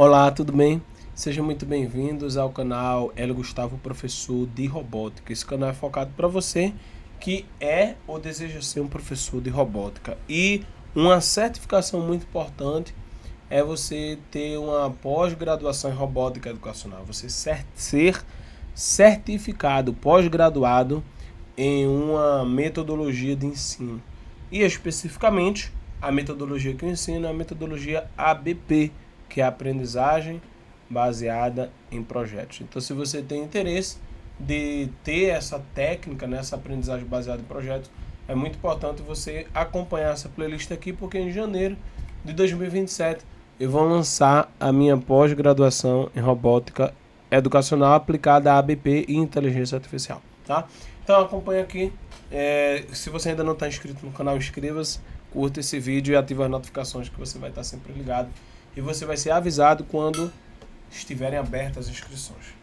Olá, tudo bem? Sejam muito bem-vindos ao canal Hélio Gustavo, professor de robótica. Esse canal é focado para você que é ou deseja ser um professor de robótica. E uma certificação muito importante é você ter uma pós-graduação em robótica educacional. Você ser certificado, pós-graduado em uma metodologia de ensino. E especificamente, a metodologia que eu ensino é a metodologia ABP, que é a aprendizagem baseada em projetos. Então, se você tem interesse de ter essa técnica, essa aprendizagem baseada em projetos, é muito importante você acompanhar essa playlist aqui, porque em janeiro de 2027 eu vou lançar a minha pós-graduação em robótica educacional aplicada a ABP e inteligência artificial, tá? Então acompanha aqui. Se você ainda não está inscrito no canal, inscreva-se, curta esse vídeo e ative as notificações que você vai estar sempre ligado. E você vai ser avisado quando estiverem abertas as inscrições.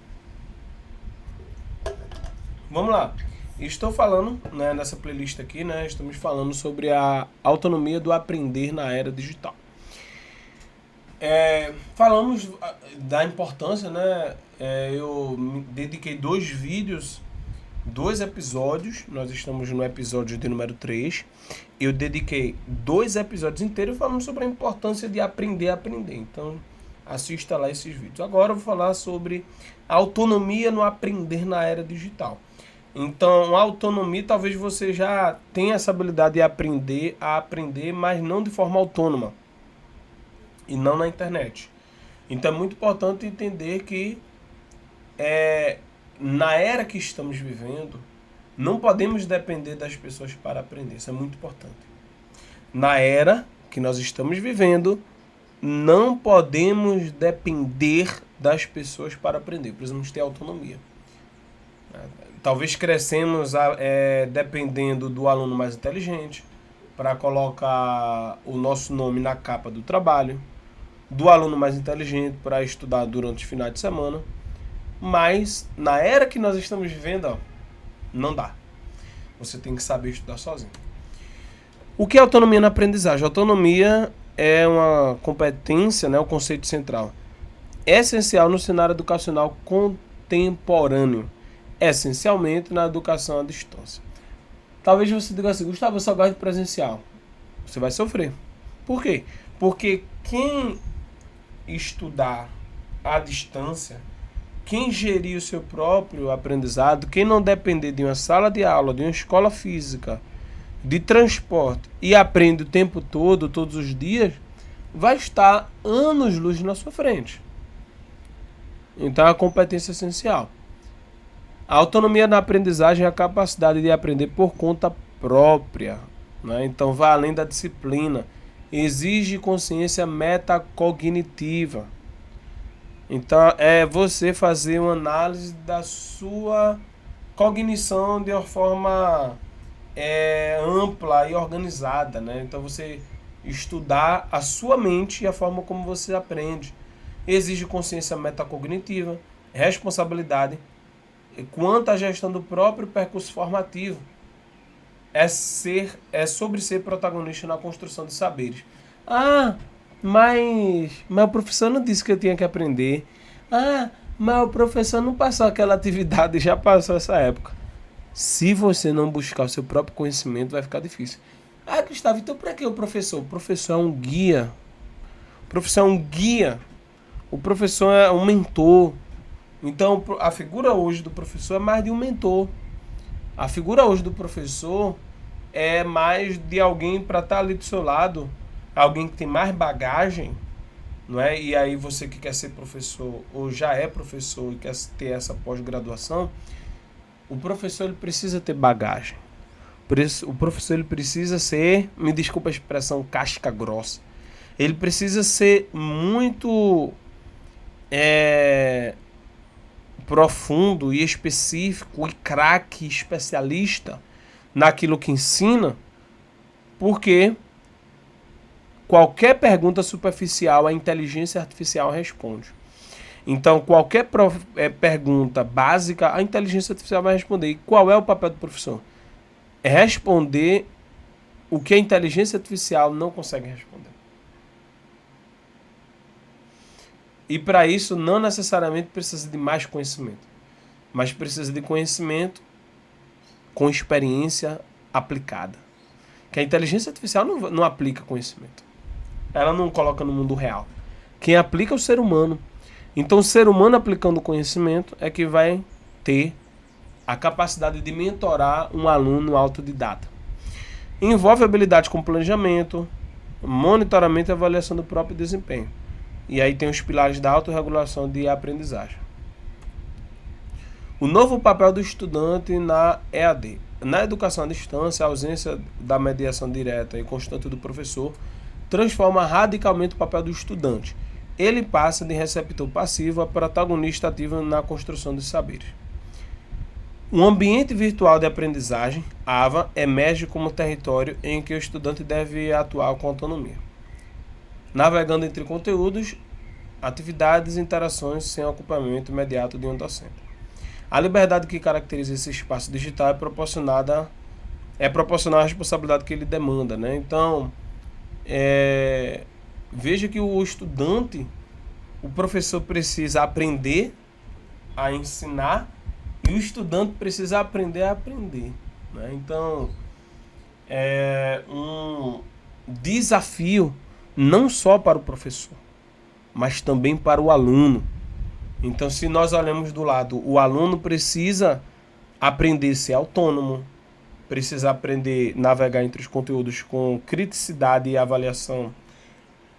Vamos lá. Estou falando, nessa playlist aqui, estamos falando sobre a autonomia do aprender na era digital. Falamos da importância, eu me dediquei 2 vídeos, 2 episódios, nós estamos no episódio de número 3. Eu dediquei 2 episódios inteiros falando sobre a importância de aprender a aprender. Então, assista lá esses vídeos. Agora eu vou falar sobre a autonomia no aprender na era digital. Então, a autonomia, talvez você já tenha essa habilidade de aprender a aprender, mas não de forma autônoma. E não na internet. Então é muito importante entender que na era que estamos vivendo, não podemos depender das pessoas para aprender. Isso é muito importante. Na era que nós estamos vivendo, não podemos depender das pessoas para aprender. Precisamos ter autonomia. Talvez crescemos dependendo do aluno mais inteligente para colocar o nosso nome na capa do trabalho, do aluno mais inteligente para estudar durante os finais de semana. Mas na era que nós estamos vivendo, não dá. Você tem que saber estudar sozinho. O que é autonomia na aprendizagem? Autonomia é uma competência, o conceito central, essencial no cenário educacional contemporâneo, essencialmente na educação à distância. Talvez você diga assim: Gustavo, eu só gosto de presencial. Você vai sofrer. Por quê? Porque quem estudar à distância, quem gerir o seu próprio aprendizado, quem não depender de uma sala de aula, de uma escola física, de transporte e aprende o tempo todo, todos os dias, vai estar anos-luz na sua frente. Então é a competência essencial. A autonomia na aprendizagem é a capacidade de aprender por conta própria. Então vai além da disciplina. Exige consciência metacognitiva. Então é você fazer uma análise da sua cognição de uma forma ampla e organizada. Então você estudar a sua mente e a forma como você aprende. Exige consciência metacognitiva, responsabilidade quanto à gestão do próprio percurso formativo. É sobre ser protagonista na construção de saberes. Mas o professor não disse que eu tinha que aprender. Mas o professor não passou aquela atividade, já passou essa época. Se você não buscar o seu próprio conhecimento, vai ficar difícil. Gustavo, então para que o professor? O professor é um guia. O professor é um guia. O professor é um mentor. Então a figura hoje do professor é mais de um mentor. A figura hoje do professor é mais de alguém para estar ali do seu lado, alguém que tem mais bagagem, não é? E aí você que quer ser professor ou já é professor e quer ter essa pós-graduação, o professor ele precisa ter bagagem. O professor ele precisa ser, me desculpa a expressão, casca grossa. Ele precisa ser muito profundo e específico e craque, especialista naquilo que ensina, porque qualquer pergunta superficial a inteligência artificial responde. Então, qualquer pergunta básica, a inteligência artificial vai responder. E qual é o papel do professor? É responder o que a inteligência artificial não consegue responder. E para isso não necessariamente precisa de mais conhecimento, mas precisa de conhecimento com experiência aplicada. Que a inteligência artificial não aplica conhecimento. Ela não coloca no mundo real. Quem aplica é o ser humano. Então o ser humano aplicando conhecimento é que vai ter a capacidade de mentorar um aluno autodidata. Envolve habilidades com planejamento, monitoramento e avaliação do próprio desempenho. E aí tem os pilares da autorregulação de aprendizagem. O novo papel do estudante na EAD. Na educação à distância, a ausência da mediação direta e constante do professor transforma radicalmente o papel do estudante. Ele passa de receptor passivo a protagonista ativo na construção dos saberes. Um ambiente virtual de aprendizagem, AVA, emerge como território em que o estudante deve atuar com autonomia, navegando entre conteúdos, atividades e interações sem acompanhamento imediato de um docente. A liberdade que caracteriza esse espaço digital é proporcional à responsabilidade que ele demanda, né? Então, veja que o estudante, o professor precisa aprender a ensinar e o estudante precisa aprender a aprender, né? Então, é um desafio não só para o professor, mas também para o aluno. Então, se nós olhamos do lado, o aluno precisa aprender a ser autônomo, precisa aprender a navegar entre os conteúdos com criticidade e avaliação,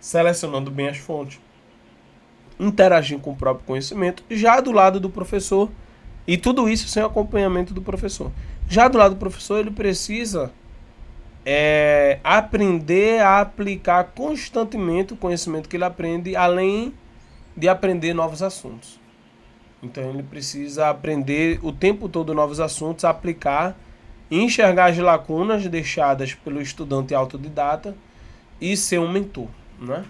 selecionando bem as fontes, interagir com o próprio conhecimento, já do lado do professor, e tudo isso sem acompanhamento do professor. Já do lado do professor, ele precisa aprender a aplicar constantemente o conhecimento que ele aprende, além de aprender novos assuntos. Então ele precisa aprender o tempo todo novos assuntos, aplicar, enxergar as lacunas deixadas pelo estudante autodidata e ser um mentor, né?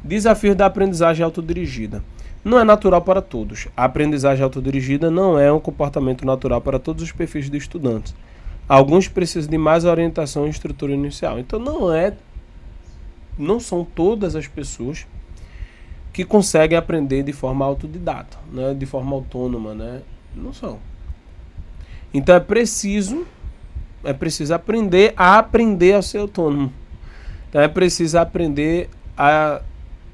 Desafio da aprendizagem autodirigida. Não é natural para todos. A aprendizagem autodirigida não é um comportamento natural para todos os perfis de estudantes. Alguns precisam de mais orientação e estrutura inicial. Então não são todas as pessoas que conseguem aprender de forma autodidata, né? De forma autônoma, né? Não são. Então é preciso aprender a ser autônomo. Então é preciso aprender a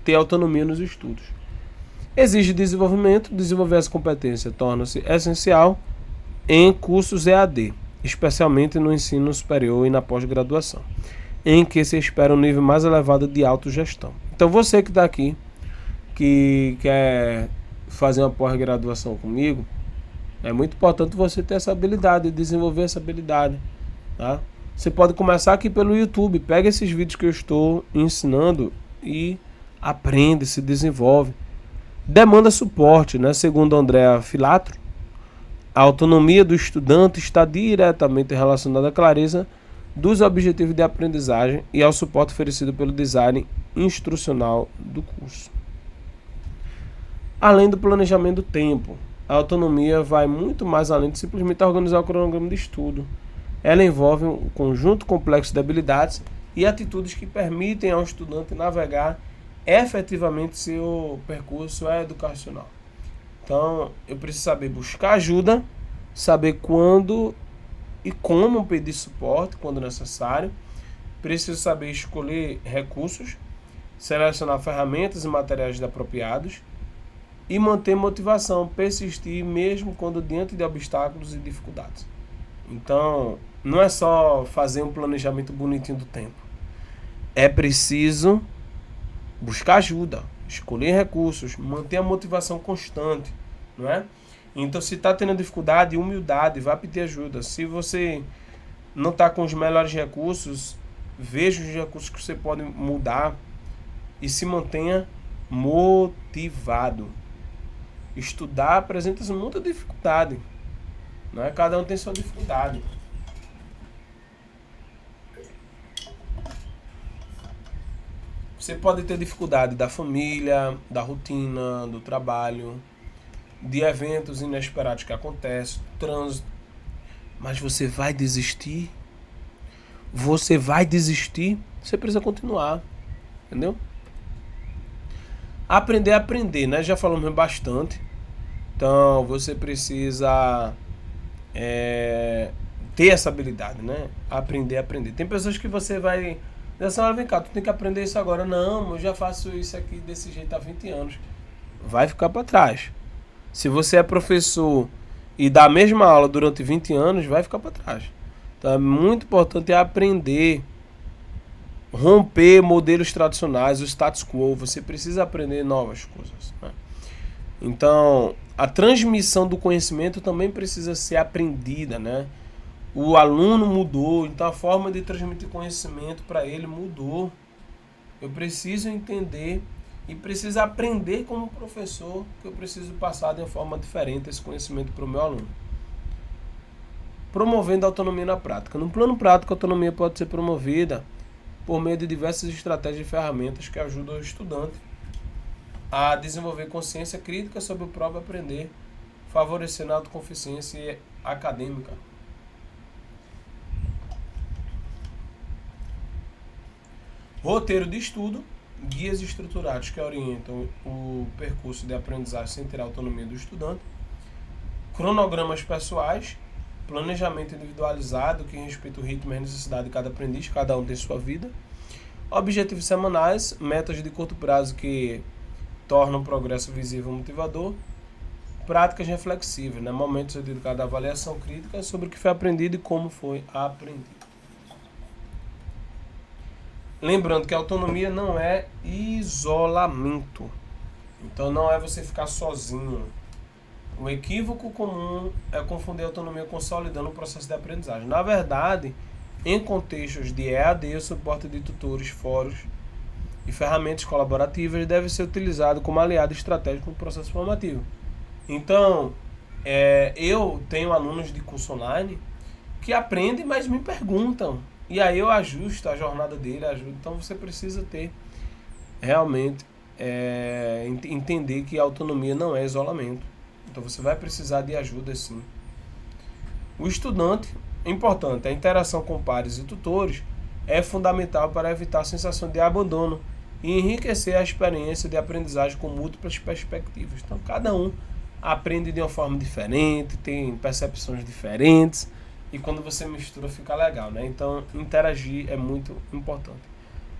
ter autonomia nos estudos. Exige desenvolvimento, desenvolver essa competência torna-se essencial em cursos EAD, especialmente no ensino superior e na pós-graduação, em que se espera um nível mais elevado de autogestão. Então você que está aqui, que quer fazer uma pós-graduação comigo, é muito importante você ter essa habilidade, desenvolver essa habilidade, tá? Você pode começar aqui pelo YouTube, pega esses vídeos que eu estou ensinando e aprende, se desenvolve. Demanda suporte, né? Segundo Andrea Filatro, a autonomia do estudante está diretamente relacionada à clareza dos objetivos de aprendizagem e ao suporte oferecido pelo design instrucional do curso. Além do planejamento do tempo, a autonomia vai muito mais além de simplesmente organizar o cronograma de estudo. Ela envolve um conjunto complexo de habilidades e atitudes que permitem ao estudante navegar efetivamente seu percurso educacional. Então, eu preciso saber buscar ajuda, saber quando e como pedir suporte quando necessário. Preciso saber escolher recursos, selecionar ferramentas e materiais apropriados e manter motivação, persistir mesmo quando diante de obstáculos e dificuldades. Então, não é só fazer um planejamento bonitinho do tempo. É preciso buscar ajuda, escolher recursos, manter a motivação constante, não é? Então, se está tendo dificuldade, humildade, vá pedir ajuda. Se você não está com os melhores recursos, veja os recursos que você pode mudar e se mantenha motivado. Estudar apresenta muita dificuldade, não é? Cada um tem sua dificuldade. Você pode ter dificuldade da família, da rotina, do trabalho, de eventos inesperados que acontecem, trânsito. Mas você vai desistir? Você vai desistir? Você precisa continuar, entendeu? Aprender a aprender, né? Já falamos bastante. Então, você precisa ter essa habilidade, né? Aprender a aprender. Tem pessoas que você vai... Dessa hora, vem cá, tu tem que aprender isso agora. Não, eu já faço isso aqui desse jeito há 20 anos. Vai ficar para trás. Se você é professor e dá a mesma aula durante 20 anos, vai ficar para trás. Então, é muito importante aprender, romper modelos tradicionais, o status quo. Você precisa aprender novas coisas, né? Então, a transmissão do conhecimento também precisa ser aprendida, né? O aluno mudou, então a forma de transmitir conhecimento para ele mudou. Eu preciso entender e preciso aprender como professor que eu preciso passar de uma forma diferente esse conhecimento para o meu aluno. Promovendo a autonomia na prática. No plano prático, a autonomia pode ser promovida por meio de diversas estratégias e ferramentas que ajudam o estudante a desenvolver consciência crítica sobre o próprio aprender, favorecendo a autoconficiência acadêmica. Roteiro de estudo, guias estruturados que orientam o percurso de aprendizagem sem ter a autonomia do estudante, cronogramas pessoais, planejamento individualizado que respeita o ritmo e a necessidade de cada aprendiz, cada um tem sua vida, objetivos semanais, metas de curto prazo que tornam o progresso visível e motivador, práticas reflexivas, né? Momentos dedicados à avaliação crítica sobre o que foi aprendido e como foi aprendido. Lembrando que a autonomia não é isolamento. Então não é você ficar sozinho. O equívoco comum é confundir a autonomia com solidão no processo de aprendizagem. Na verdade, em contextos de EAD, o suporte de tutores, fóruns e ferramentas colaborativas deve ser utilizado como aliado estratégico no processo formativo. Então, eu tenho alunos de curso online que aprendem, mas me perguntam. E aí eu ajusto a jornada dele, ajudo. Então você precisa ter realmente entender que a autonomia não é isolamento. Então você vai precisar de ajuda sim. O estudante, importante, a interação com pares e tutores é fundamental para evitar a sensação de abandono e enriquecer a experiência de aprendizagem com múltiplas perspectivas. Então cada um aprende de uma forma diferente, tem percepções diferentes. E quando você mistura fica legal, né? Então, interagir é muito importante.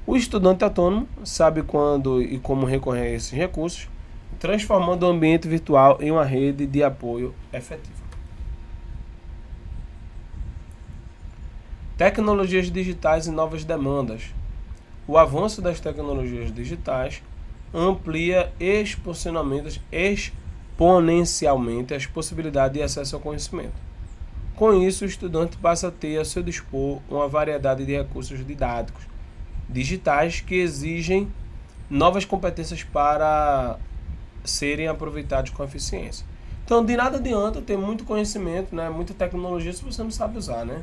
O estudante autônomo sabe quando e como recorrer a esses recursos, transformando o ambiente virtual em uma rede de apoio efetiva. Tecnologias digitais e novas demandas. O avanço das tecnologias digitais amplia exponencialmente as possibilidades de acesso ao conhecimento. Com isso, o estudante passa a ter a seu dispor uma variedade de recursos didáticos digitais que exigem novas competências para serem aproveitados com eficiência. Então, de nada adianta ter muito conhecimento, né, muita tecnologia, se você não sabe usar, né?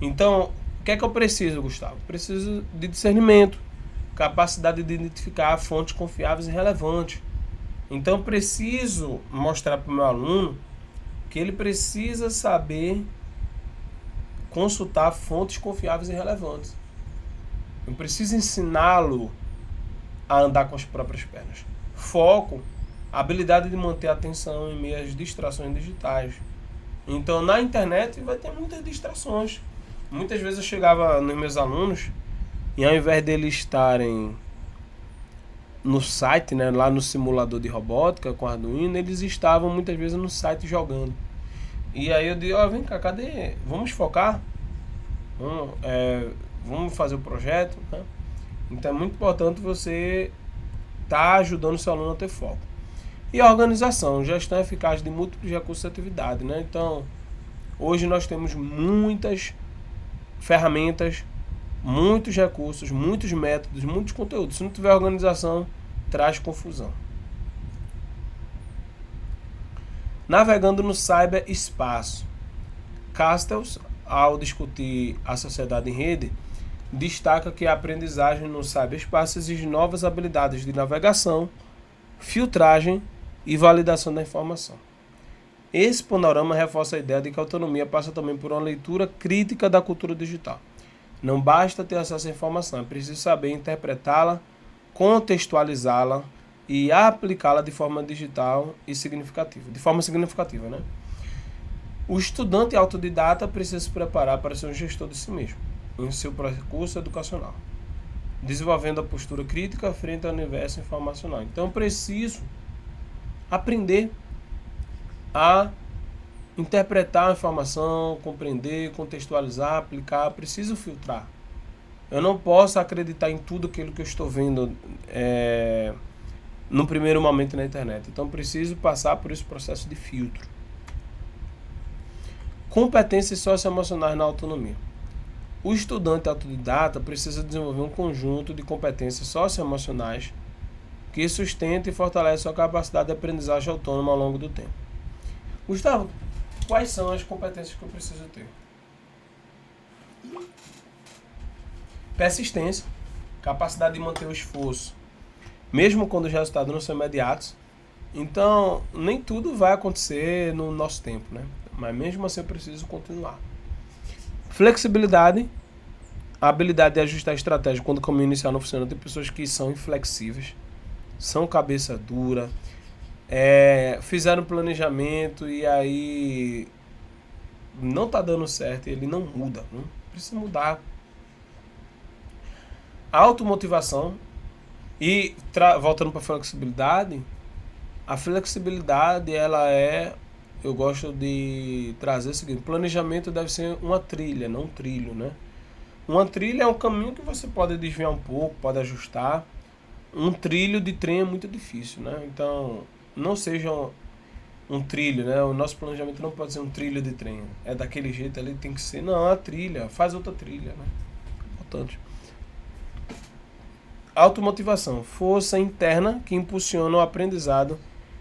Então, o que é que eu preciso, Gustavo? Preciso de discernimento, capacidade de identificar fontes confiáveis e relevantes. Então, preciso mostrar para o meu aluno que ele precisa saber consultar fontes confiáveis e relevantes. Eu preciso ensiná-lo a andar com as próprias pernas. Foco, a habilidade de manter a atenção em meio às distrações digitais. Então, na internet vai ter muitas distrações. Muitas vezes eu chegava nos meus alunos e ao invés deles estarem no site, né, lá no simulador de robótica com Arduino, eles estavam muitas vezes no site jogando. E aí eu digo, vem cá, cadê? Vamos focar? Vamos fazer o projeto, né? Então é muito importante você estar ajudando o seu aluno a ter foco. E a organização, gestão eficaz de múltiplos recursos de atividade, né? Então, hoje nós temos muitas ferramentas, muitos recursos, muitos métodos, muitos conteúdos. Se não tiver organização, traz confusão. Navegando no cyberespaço. Castells, ao discutir a sociedade em rede, destaca que a aprendizagem no cyberespaço exige novas habilidades de navegação, filtragem e validação da informação. Esse panorama reforça a ideia de que a autonomia passa também por uma leitura crítica da cultura digital. Não basta ter acesso à informação, é preciso saber interpretá-la, contextualizá-la, e aplicá-la de forma digital e significativa. De forma significativa, né? O estudante autodidata precisa se preparar para ser um gestor de si mesmo, em seu percurso educacional, desenvolvendo a postura crítica frente ao universo informacional. Então, eu preciso aprender a interpretar a informação, compreender, contextualizar, aplicar, preciso filtrar. Eu não posso acreditar em tudo aquilo que eu estou vendo no primeiro momento na internet. Então, preciso passar por esse processo de filtro. Competências socioemocionais na autonomia. O estudante autodidata precisa desenvolver um conjunto de competências socioemocionais que sustenta e fortalece sua capacidade de aprendizagem autônoma ao longo do tempo. Gustavo, quais são as competências que eu preciso ter? Persistência, capacidade de manter o esforço, mesmo quando os resultados não são imediatos. Então, nem tudo vai acontecer no nosso tempo, né? Mas mesmo assim eu preciso continuar. Flexibilidade, a habilidade de ajustar a estratégia quando o caminho inicial não funciona. Tem pessoas que são inflexíveis, são cabeça dura, fizeram planejamento e aí não está dando certo e ele não muda. Não precisa mudar. Automotivação e voltando para a flexibilidade, a flexibilidade eu gosto de trazer o seguinte: planejamento deve ser uma trilha, não um trilho, né? Uma trilha é um caminho que você pode desviar um pouco, pode ajustar. Um trilho de trem é muito difícil, né? Então, não seja um trilho, né? O nosso planejamento não pode ser um trilho de trem. É daquele jeito ali, tem que ser. Não, a trilha, faz outra trilha, né? Importante. Automotivação, força interna que impulsiona o aprendizado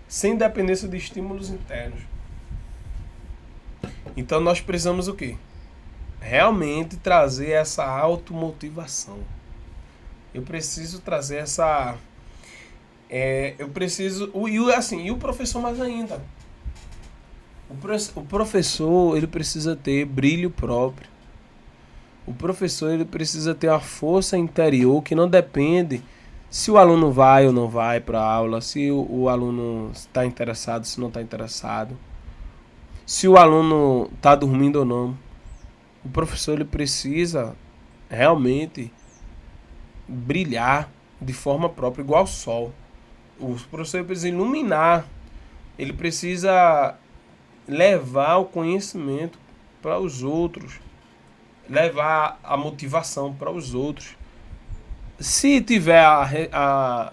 sem dependência de estímulos internos. Então nós precisamos o quê? Realmente trazer essa automotivação. Eu preciso trazer essa... E o professor mais ainda. O professor, ele precisa ter brilho próprio. O professor, ele precisa ter uma força interior que não depende se o aluno vai ou não vai para a aula, se o aluno está interessado, se não está interessado, se o aluno está dormindo ou não. O professor, ele precisa realmente brilhar de forma própria, igual ao sol. O professor, ele precisa iluminar, ele precisa levar o conhecimento para os outros, levar a motivação para os outros. Se tiver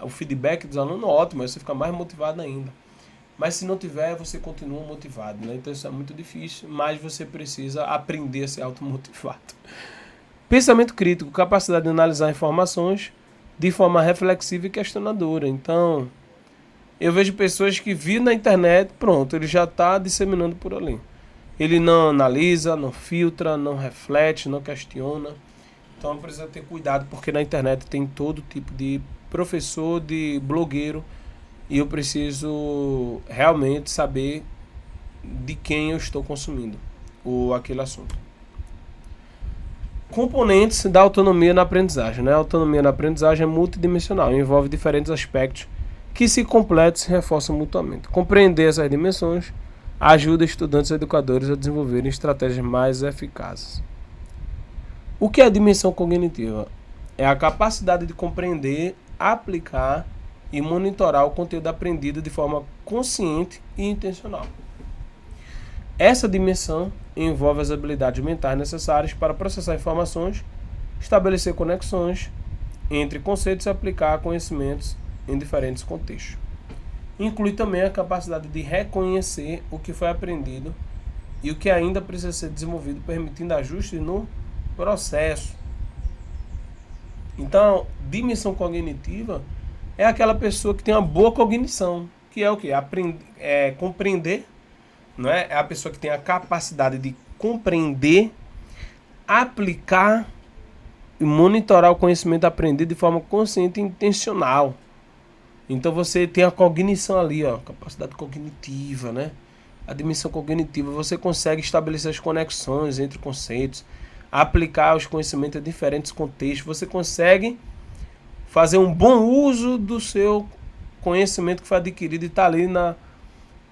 o feedback dos alunos, ótimo, aí você fica mais motivado ainda. Mas se não tiver, você continua motivado, né? Então isso é muito difícil, mas você precisa aprender a ser automotivado. Pensamento crítico, capacidade de analisar informações de forma reflexiva e questionadora. Então, eu vejo pessoas que viram na internet, pronto, ele já está disseminando por ali. Ele não analisa, não filtra, não reflete, não questiona. Então precisa ter cuidado, porque na internet tem todo tipo de professor, de blogueiro, e eu preciso realmente saber de quem eu estou consumindo aquele assunto. Componentes da autonomia na aprendizagem, né? A autonomia na aprendizagem é multidimensional, envolve diferentes aspectos que se completam e se reforçam mutuamente. Compreender essas dimensões ajuda estudantes e educadores a desenvolverem estratégias mais eficazes. O que é a dimensão cognitiva? É a capacidade de compreender, aplicar e monitorar o conteúdo aprendido de forma consciente e intencional. Essa dimensão envolve as habilidades mentais necessárias para processar informações, estabelecer conexões entre conceitos e aplicar conhecimentos em diferentes contextos. Inclui também a capacidade de reconhecer o que foi aprendido e o que ainda precisa ser desenvolvido, permitindo ajustes no processo. Então, dimensão cognitiva é aquela pessoa que tem uma boa cognição, que é o quê? Compreender, não é? É a pessoa que tem a capacidade de compreender, aplicar e monitorar o conhecimento aprendido de forma consciente e intencional. Então você tem a cognição ali, ó, capacidade cognitiva, né? A dimensão cognitiva, você consegue estabelecer as conexões entre conceitos, aplicar os conhecimentos em diferentes contextos, você consegue fazer um bom uso do seu conhecimento que foi adquirido e está ali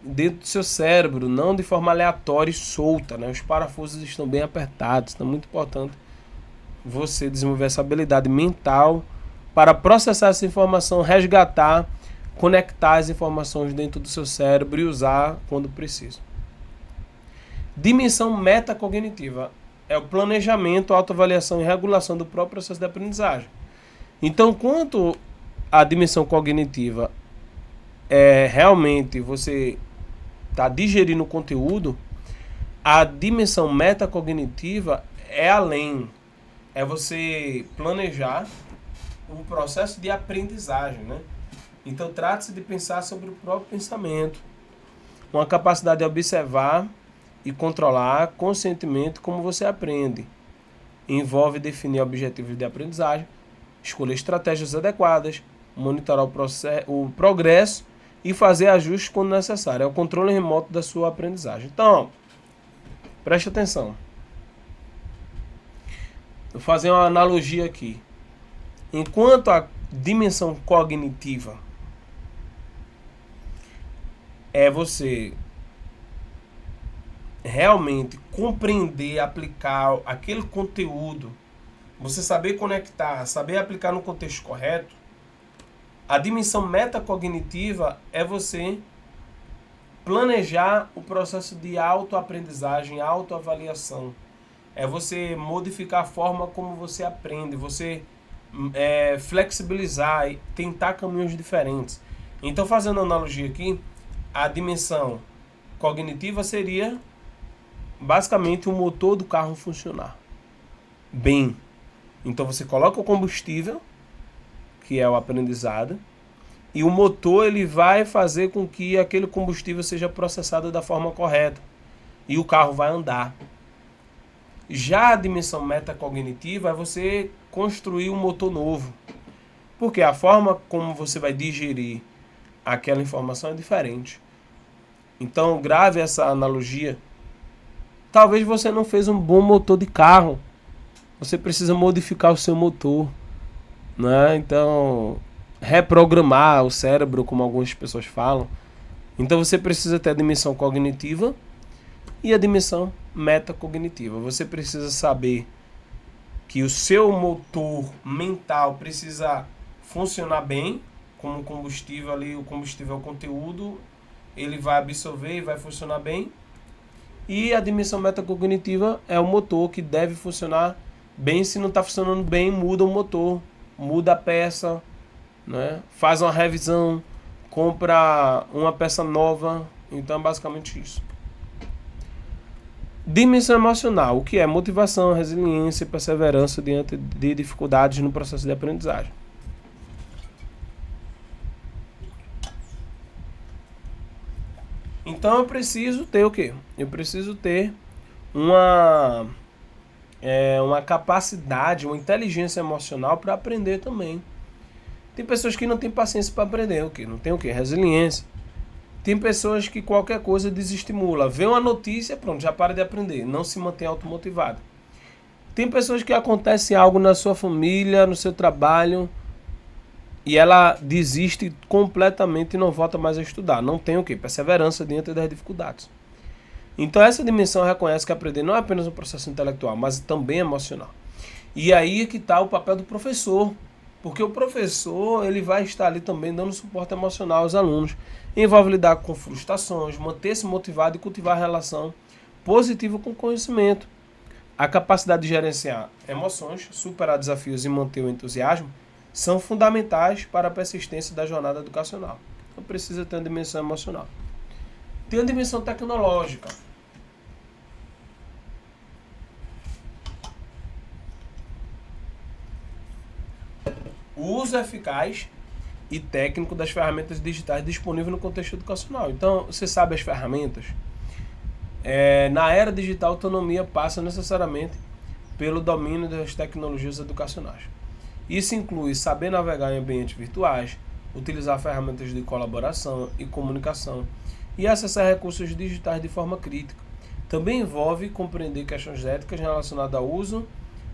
dentro do seu cérebro, não de forma aleatória e solta, né? Os parafusos estão bem apertados, então é muito importante você desenvolver essa habilidade mental para processar essa informação, resgatar, conectar as informações dentro do seu cérebro e usar quando preciso. Dimensão metacognitiva é o planejamento, autoavaliação e regulação do próprio processo de aprendizagem. Então, quanto a dimensão cognitiva é realmente você está digerindo o conteúdo, a dimensão metacognitiva é além. É você planejar o processo de aprendizagem, né? Então, trata-se de pensar sobre o próprio pensamento, uma capacidade de observar e controlar conscientemente como você aprende. Envolve definir objetivos de aprendizagem, escolher estratégias adequadas, monitorar o progresso e fazer ajustes quando necessário. É o controle remoto da sua aprendizagem. Então, preste atenção. Vou fazer uma analogia aqui. Enquanto a dimensão cognitiva é você realmente compreender, aplicar aquele conteúdo, você saber conectar, saber aplicar no contexto correto, a dimensão metacognitiva é você planejar o processo de autoaprendizagem, autoavaliação. É você modificar a forma como você aprende, você flexibilizar e tentar caminhos diferentes. Então, fazendo analogia aqui, a dimensão cognitiva seria basicamente o motor do carro funcionar bem. Então, você coloca o combustível, que é o aprendizado, e o motor ele vai fazer com que aquele combustível seja processado da forma correta e o carro vai andar. Já a dimensão metacognitiva é você construir um motor novo, porque a forma como você vai digerir aquela informação é diferente. Então, grave essa analogia. Talvez você não fez um bom motor de carro, você precisa modificar o seu motor, né? Então, reprogramar o cérebro, como algumas pessoas falam. Então, você precisa ter a dimensão cognitiva e a dimensão metacognitiva. Você precisa saber que o seu motor mental precisa funcionar bem, como combustível ali, o combustível é o conteúdo, ele vai absorver e vai funcionar bem. E a dimensão metacognitiva é o motor que deve funcionar bem. Se não está funcionando bem, muda o motor, muda a peça, né? Faz uma revisão, compra uma peça nova. Então é basicamente isso. Dimensão emocional, o que é motivação, resiliência e perseverança diante de dificuldades no processo de aprendizagem. Então eu preciso ter o quê? Eu preciso ter uma capacidade, uma inteligência emocional para aprender também. Tem pessoas que não têm paciência para aprender, o quê? Não tem o quê? Resiliência. Tem pessoas que qualquer coisa desestimula. Vê uma notícia, pronto, já para de aprender. Não se mantém automotivado. Tem pessoas que acontece algo na sua família, no seu trabalho, e ela desiste completamente e não volta mais a estudar. Não tem o quê? Perseverança diante das dificuldades. Então essa dimensão reconhece que aprender não é apenas um processo intelectual, mas também emocional. E aí é que está o papel do professor. Porque o professor ele vai estar ali também dando suporte emocional aos alunos. Envolve lidar com frustrações, manter-se motivado e cultivar a relação positiva com o conhecimento. A capacidade de gerenciar emoções, superar desafios e manter o entusiasmo são fundamentais para a persistência da jornada educacional. Então precisa ter uma dimensão emocional. Tem a dimensão tecnológica. O uso eficaz e técnico das ferramentas digitais disponíveis no contexto educacional. Então, você sabe as ferramentas. Na era digital, a autonomia passa necessariamente pelo domínio das tecnologias educacionais. Isso inclui saber navegar em ambientes virtuais, utilizar ferramentas de colaboração e comunicação e acessar recursos digitais de forma crítica. Também envolve compreender questões éticas relacionadas ao uso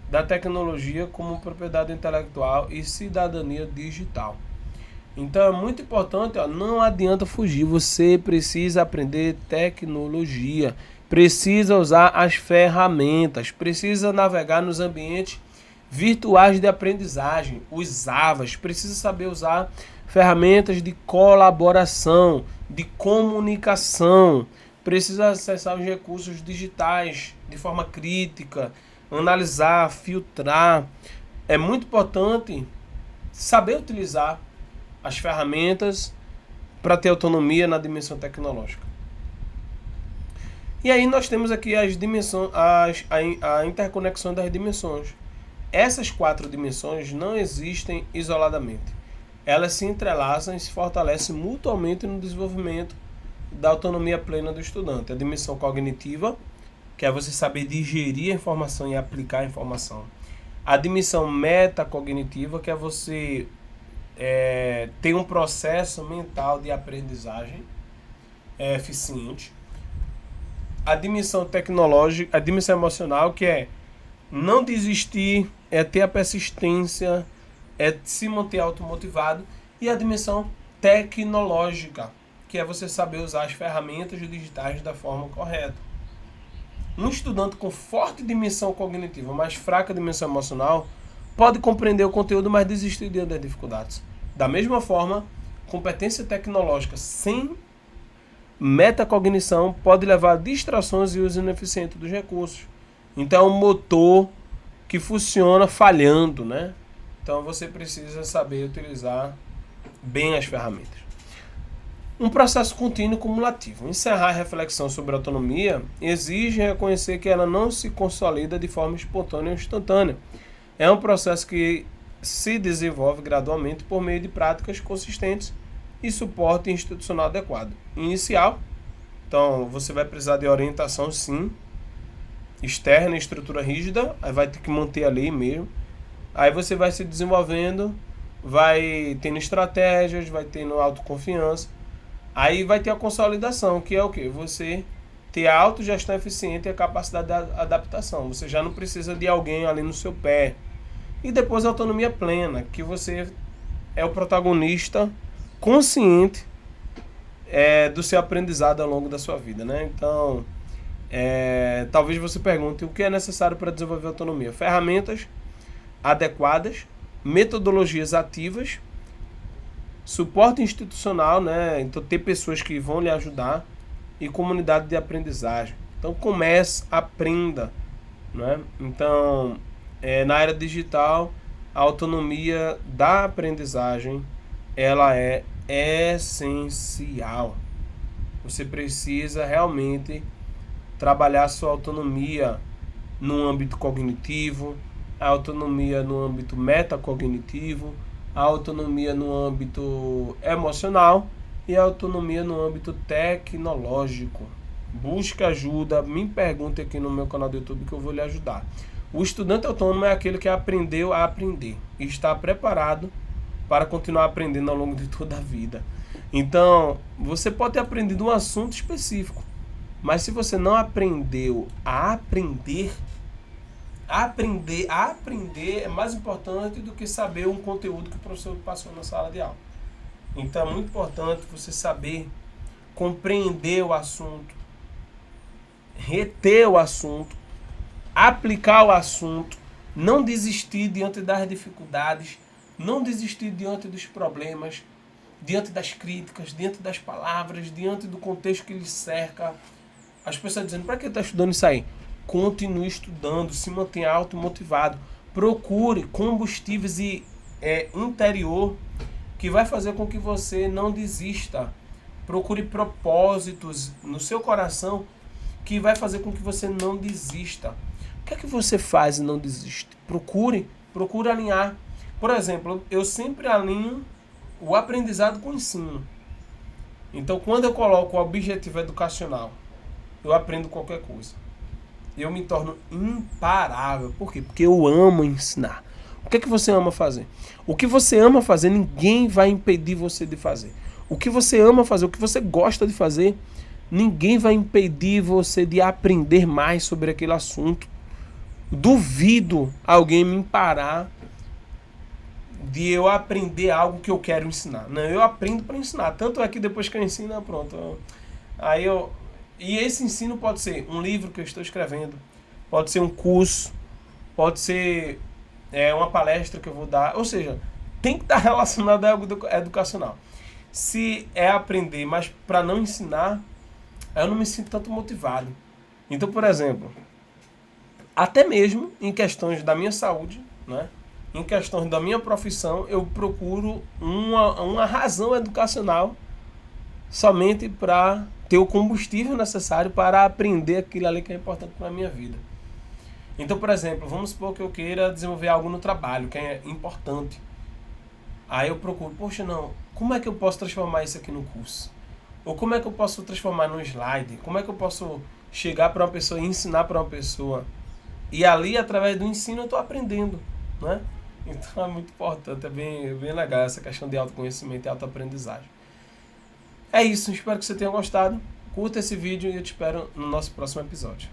da tecnologia como propriedade intelectual e cidadania digital. Então é muito importante, não adianta fugir, você precisa aprender tecnologia, precisa usar as ferramentas, precisa navegar nos ambientes virtuais de aprendizagem, os AVAs, precisa saber usar ferramentas de colaboração, de comunicação, precisa acessar os recursos digitais de forma crítica, analisar, filtrar. É muito importante saber utilizar as ferramentas para ter autonomia na dimensão tecnológica. E aí nós temos aqui as dimensões, a interconexão das dimensões. Essas 4 dimensões não existem isoladamente. Elas se entrelaçam e se fortalecem mutuamente no desenvolvimento da autonomia plena do estudante. A dimensão cognitiva, que é você saber digerir a informação e aplicar a informação. A dimensão metacognitiva, que é você ter um processo mental de aprendizagem eficiente. A dimensão tecnológica, a dimensão emocional, que é não desistir, é ter a persistência, é se manter automotivado. E a dimensão tecnológica, que é você saber usar as ferramentas digitais da forma correta. Um estudante com forte dimensão cognitiva, mas fraca dimensão emocional, pode compreender o conteúdo, mas desistir diante das dificuldades. Da mesma forma, competência tecnológica sem metacognição pode levar a distrações e uso ineficiente dos recursos. Então é um motor que funciona falhando, né? Então você precisa saber utilizar bem as ferramentas. Um processo contínuo cumulativo. Encerrar a reflexão sobre a autonomia exige reconhecer que ela não se consolida de forma espontânea ou instantânea. É um processo que se desenvolve gradualmente por meio de práticas consistentes e suporte institucional adequado. Inicial, então você vai precisar de orientação, sim, externa, estrutura rígida, aí vai ter que manter a lei mesmo. Aí você vai se desenvolvendo, vai tendo estratégias, vai tendo autoconfiança. Aí vai ter a consolidação, que é o quê? Você ter a autogestão eficiente e a capacidade de adaptação. Você já não precisa de alguém ali no seu pé. E depois a autonomia plena, que você é o protagonista consciente do seu aprendizado ao longo da sua vida, né? Então, talvez você pergunte o que é necessário para desenvolver autonomia. Ferramentas adequadas, metodologias ativas, suporte institucional, né? Então ter pessoas que vão lhe ajudar e comunidade de aprendizagem. Então comece, aprenda, né? Então na era digital a autonomia da aprendizagem ela é essencial. Você precisa realmente trabalhar sua autonomia no âmbito cognitivo, a autonomia no âmbito metacognitivo, a autonomia no âmbito emocional e a autonomia no âmbito tecnológico. Busque ajuda, me pergunte aqui no meu canal do YouTube que eu vou lhe ajudar. O estudante autônomo é aquele que aprendeu a aprender e está preparado para continuar aprendendo ao longo de toda a vida. Então, você pode ter aprendido um assunto específico, mas se você não aprendeu a aprender é mais importante do que saber um conteúdo que o professor passou na sala de aula. Então é muito importante você saber compreender o assunto, reter o assunto, aplicar o assunto, não desistir diante das dificuldades, não desistir diante dos problemas, diante das críticas, diante das palavras, diante do contexto que lhe cerca. As pessoas dizendo, para que está estudando isso aí? Continue estudando, se mantenha automotivado, procure combustíveis interior que vai fazer com que você não desista. Procure propósitos no seu coração que vai fazer com que você não desista. O que é que você faz e não desiste? Procure alinhar. Por exemplo, eu sempre alinho o aprendizado com o ensino. Então, quando eu coloco o objetivo educacional, eu aprendo qualquer coisa. Eu me torno imparável. Por quê? Porque eu amo ensinar. O que é que você ama fazer? O que você ama fazer, ninguém vai impedir você de fazer. O que você ama fazer, o que você gosta de fazer, ninguém vai impedir você de aprender mais sobre aquele assunto. Duvido alguém me parar de eu aprender algo que eu quero ensinar. Não, eu aprendo para ensinar. Tanto é que depois que eu ensino, pronto. E esse ensino pode ser um livro que eu estou escrevendo, pode ser um curso, pode ser uma palestra que eu vou dar. Ou seja, tem que estar relacionado a algo educacional. Se é aprender, mas para não ensinar, eu não me sinto tanto motivado. Então, por exemplo, até mesmo em questões da minha saúde, né? Em questões da minha profissão, eu procuro uma razão educacional somente para ter o combustível necessário para aprender aquilo ali que é importante para a minha vida. Então, por exemplo, vamos supor que eu queira desenvolver algo no trabalho que é importante. Aí eu procuro, poxa, não, como é que eu posso transformar isso aqui no curso? Ou como é que eu posso transformar num slide? Como é que eu posso chegar para uma pessoa e ensinar para uma pessoa? E ali, através do ensino, eu estou aprendendo, né? Então é muito importante, é bem legal essa questão de autoconhecimento e autoaprendizagem. É isso, espero que você tenha gostado. Curta esse vídeo e eu te espero no nosso próximo episódio.